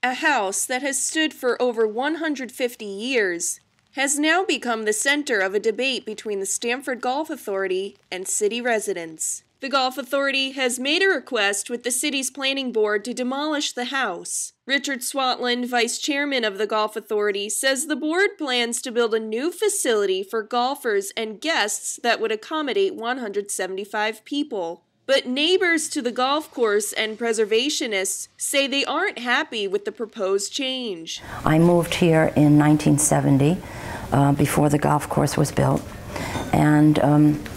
A house that has stood for over 150 years has now become the center of a debate between the Stamford Golf Authority and city residents. The Golf Authority has made a request with the city's planning board to demolish the house. Richard Swatland, vice chairman of the Golf Authority, says the board plans to build a new facility for golfers and guests that would accommodate 175 people. But neighbors to the golf course and preservationists say they aren't happy with the proposed change. I moved here in 1970, before the golf course was built. And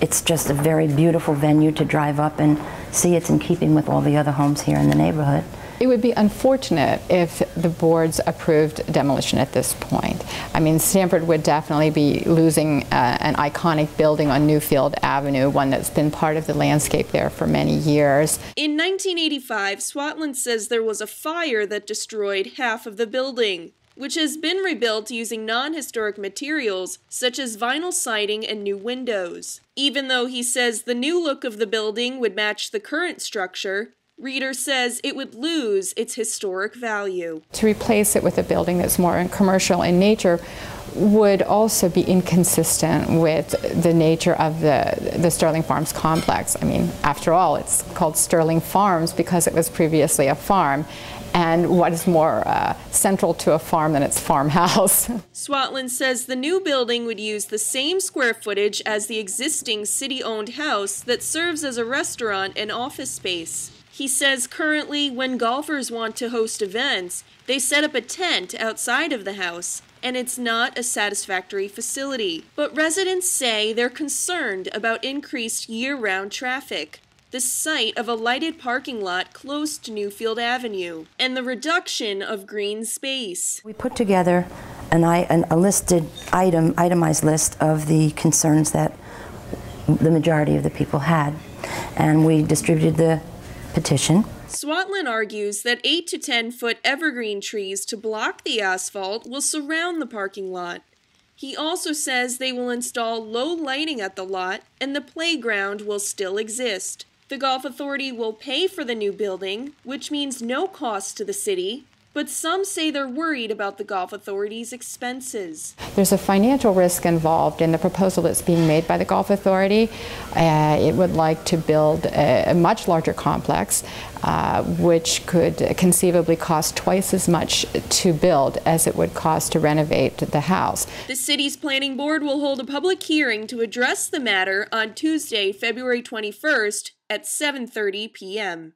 it's just a very beautiful venue to drive up and see. It's in keeping with all the other homes here in the neighborhood. It would be unfortunate if the boards approved demolition at this point. I mean, Stamford would definitely be losing an iconic building on Newfield Avenue, one that's been part of the landscape there for many years. In 1985, Swatland says there was a fire that destroyed half of the building, which has been rebuilt using non-historic materials such as vinyl siding and new windows. Even though he says the new look of the building would match the current structure, Reeder says it would lose its historic value. To replace it with a building that's more commercial in nature would also be inconsistent with the nature of the Sterling Farms complex. I mean, after all, it's called Sterling Farms because it was previously a farm. And what is more central to a farm than its farmhouse? Swatland says the new building would use the same square footage as the existing city-owned house that serves as a restaurant and office space. He says currently, when golfers want to host events, they set up a tent outside of the house, and it's not a satisfactory facility. But residents say they're concerned about increased year-round traffic, the sight of a lighted parking lot close to Newfield Avenue, and the reduction of green space. We put together a itemized list of the concerns that the majority of the people had, and we distributed the petition. Swatland argues that 8 to 10 foot evergreen trees to block the asphalt will surround the parking lot. He also says they will install low lighting at the lot and the playground will still exist. The Golf Authority will pay for the new building, which means no cost to the city, but some say they're worried about the Golf Authority's expenses. There's a financial risk involved in the proposal that's being made by the Golf Authority. It would like to build a much larger complex, which could conceivably cost twice as much to build as it would cost to renovate the house. The city's planning board will hold a public hearing to address the matter on Tuesday, February 21st at 7:30 p.m.